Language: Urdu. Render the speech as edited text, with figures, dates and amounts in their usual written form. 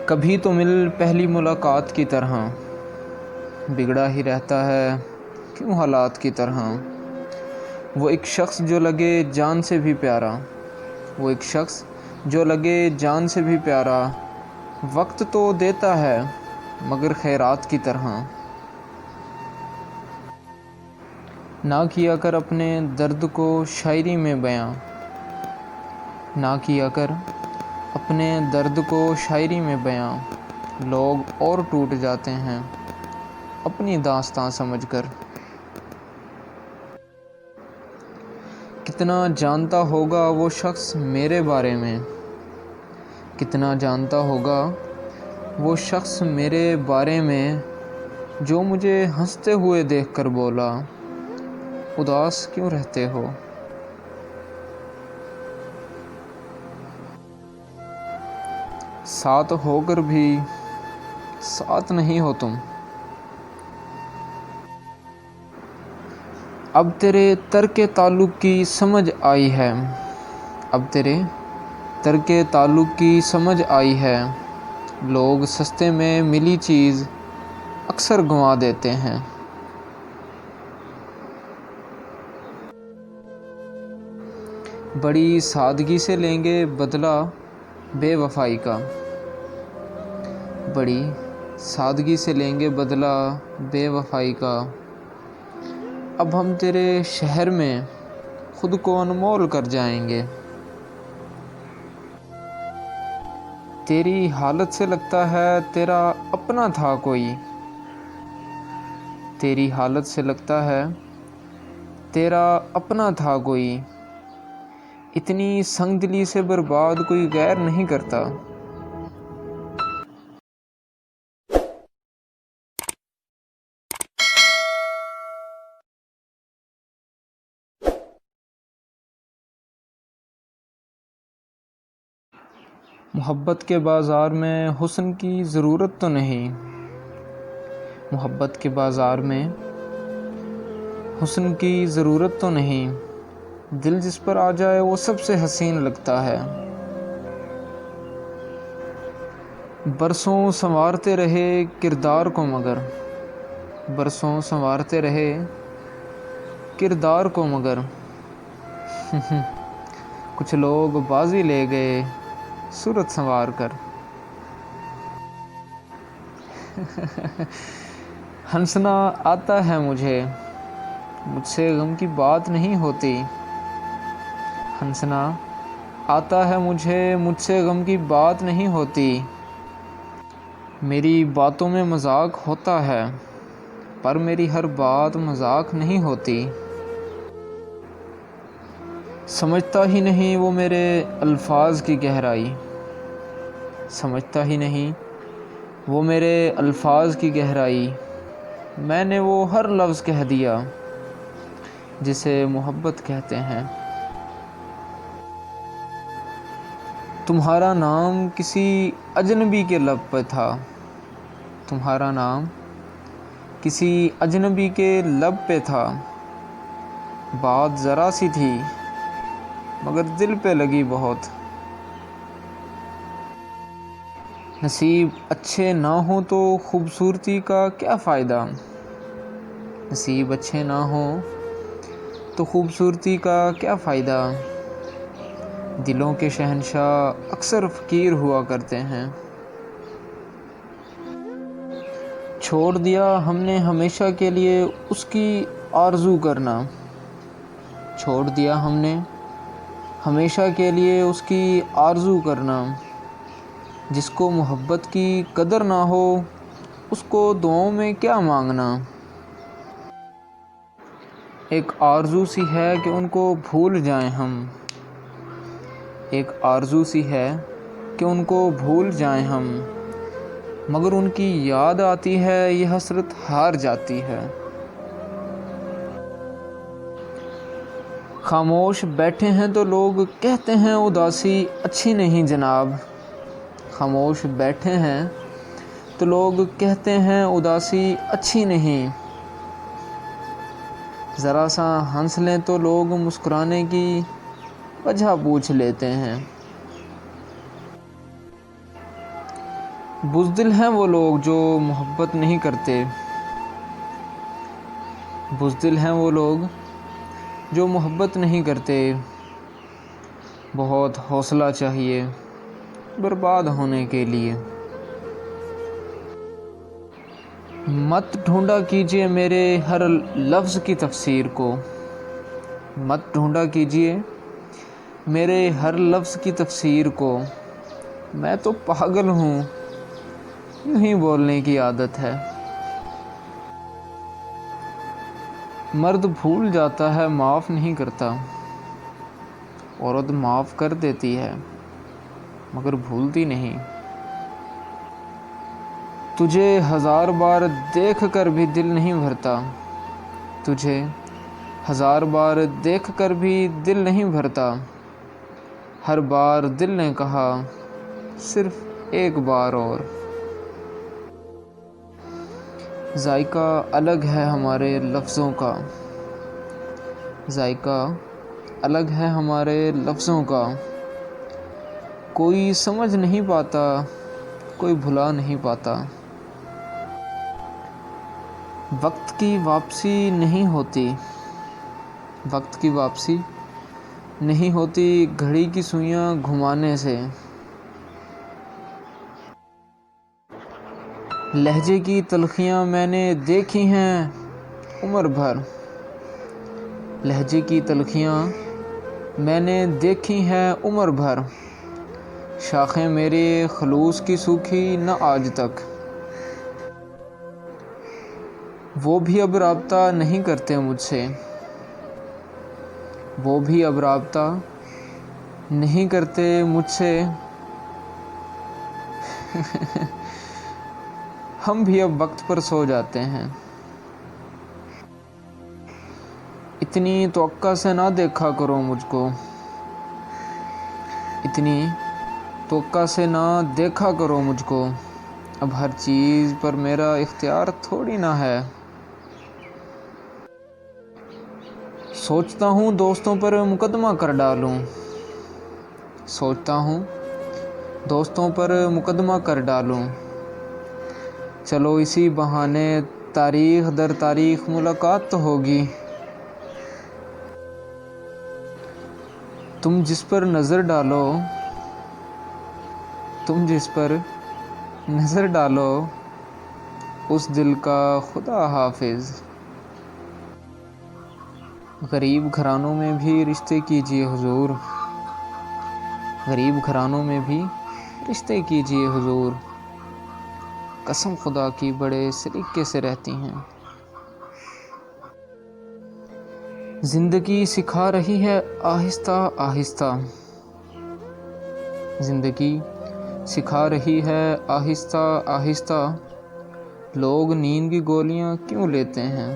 کبھی تو مل پہلی ملاقات کی طرح، بگڑا ہی رہتا ہے کیوں حالات کی طرح۔ وہ ایک شخص جو لگے جان سے بھی پیارا، وہ ایک شخص جو لگے جان سے بھی پیارا، وقت تو دیتا ہے مگر خیرات کی طرح۔ نہ کیا کر اپنے درد کو شاعری میں بیاں، نہ کیا کر اپنے درد کو شاعری میں بیاں، لوگ اور ٹوٹ جاتے ہیں اپنی داستاں سمجھ کر۔ کتنا جانتا ہوگا وہ شخص میرے بارے میں، کتنا جانتا ہوگا وہ شخص میرے بارے میں، جو مجھے ہنستے ہوئے دیکھ کر بولا اداس کیوں رہتے ہو۔ ساتھ ہو کر بھی ساتھ نہیں ہو تم، اب تیرے ترک تعلق کی سمجھ آئی ہے، اب تیرے ترک تعلق کی سمجھ آئی ہے، لوگ سستے میں ملی چیز اکثر گنوا دیتے ہیں۔ بڑی سادگی سے لیں گے بدلہ بے وفائی کا، بڑی سادگی سے لیں گے بدلہ بے وفائی کا، اب ہم تیرے شہر میں خود کو انمول کر جائیں گے۔ تیری حالت سے لگتا ہے تیرا اپنا تھا کوئی، تیری حالت سے لگتا ہے تیرا اپنا تھا کوئی، اتنی سنگ دلی سے برباد کوئی غیر نہیں کرتا۔ محبت کے بازار میں حسن کی ضرورت تو نہیں، محبت کے بازار میں حسن کی ضرورت تو نہیں، دل جس پر آ جائے وہ سب سے حسین لگتا ہے۔ برسوں سنوارتے رہے کردار کو مگر، برسوں سنوارتے رہے کردار کو مگر، کچھ لوگ بازی لے گئے صورت سنوار کر۔ ہنسنا آتا ہے مجھے، مجھ سے غم کی بات نہیں ہوتی، ہنسنا آتا ہے مجھے، مجھ سے غم کی بات نہیں ہوتی، میری باتوں میں مذاق ہوتا ہے پر میری ہر بات مذاق نہیں ہوتی۔ سمجھتا ہی نہیں وہ میرے الفاظ کی گہرائی، سمجھتا ہی نہیں وہ میرے الفاظ کی گہرائی، میں نے وہ ہر لفظ کہہ دیا جسے محبت کہتے ہیں۔ تمہارا نام کسی اجنبی کے لب پہ تھا، تمہارا نام کسی اجنبی کے لب پہ تھا، بات ذرا سی تھی مگر دل پہ لگی بہت۔ نصیب اچھے نہ ہوں تو خوبصورتی کا کیا فائدہ، نصیب اچھے نہ ہوں تو خوبصورتی کا کیا فائدہ، دلوں کے شہنشاہ اکثر فقیر ہوا کرتے ہیں۔ چھوڑ دیا ہم نے ہمیشہ کے لیے اس کی آرزو کرنا، چھوڑ دیا ہم نے ہمیشہ کے لیے اس کی آرزو کرنا، جس کو محبت کی قدر نہ ہو اس کو دعاؤں میں کیا مانگنا۔ ایک آرزو سی ہے کہ ان کو بھول جائیں ہم، ایک آرزو سی ہے کہ ان کو بھول جائیں ہم، مگر ان کی یاد آتی ہے یہ حسرت ہار جاتی ہے۔ خاموش بیٹھے ہیں تو لوگ کہتے ہیں اداسی اچھی نہیں جناب، خاموش بیٹھے ہیں تو لوگ کہتے ہیں اداسی اچھی نہیں، ذرا سا ہنس لیں تو لوگ مسکرانے کی وجہ پوچھ لیتے ہیں۔ بزدل ہیں وہ لوگ جو محبت نہیں کرتے، بزدل ہیں وہ لوگ جو محبت نہیں کرتے، بہت حوصلہ چاہیے برباد ہونے کے لیے۔ مت ڈھونڈا کیجیے میرے ہر لفظ کی تفسیر کو، مت ڈھونڈا کیجیے میرے ہر لفظ کی تفسیر کو، میں تو پاگل ہوں، یوں ہی بولنے کی عادت ہے۔ مرد بھول جاتا ہے معاف نہیں کرتا، عورت معاف کر دیتی ہے مگر بھولتی نہیں۔ تجھے 1000 بار دیکھ کر بھی دل نہیں بھرتا، تجھے 1000 بار دیکھ کر بھی دل نہیں بھرتا، ہر بار دل نے کہا صرف ایک بار اور۔ ذائقہ الگ ہے ہمارے لفظوں کا، ذائقہ الگ ہے ہمارے لفظوں کا، کوئی سمجھ نہیں پاتا، کوئی بھلا نہیں پاتا۔ وقت کی واپسی نہیں ہوتی، وقت کی واپسی نہیں ہوتی گھڑی کی سوئیاں گھمانے سے۔ لہجے کی تلخیاں میں نے دیکھی ہیں عمر بھر، لہجے کی تلخیاں میں نے دیکھی ہیں عمر بھر، شاخیں میرے خلوص کی سوکھی نہ آج تک۔ وہ بھی اب رابطہ نہیں کرتے مجھ سے، وہ بھی اب رابطہ نہیں کرتے مجھ سے، ہم بھی اب وقت پر سو جاتے ہیں۔ اتنی توقع سے نہ دیکھا کرو مجھ کو، اتنی توقع سے نہ دیکھا کرو مجھ کو، اب ہر چیز پر میرا اختیار تھوڑی نہ ہے۔ سوچتا ہوں دوستوں پر مقدمہ کر ڈالوں، سوچتا ہوں دوستوں پر مقدمہ کر ڈالوں، چلو اسی بہانے تاریخ در تاریخ ملاقات تو ہوگی۔ تم جس پر نظر ڈالو، تم جس پر نظر ڈالو، اس دل کا خدا حافظ۔ غریب گھرانوں میں بھی رشتے کیجیے حضور، غریب گھرانوں میں بھی رشتے کیجیے حضور، قسم خدا کی بڑے سلیقے سے رہتی ہیں۔ زندگی سکھا رہی ہے آہستہ آہستہ، زندگی سکھا رہی ہے آہستہ آہستہ، لوگ نیند کی گولیاں کیوں لیتے ہیں؟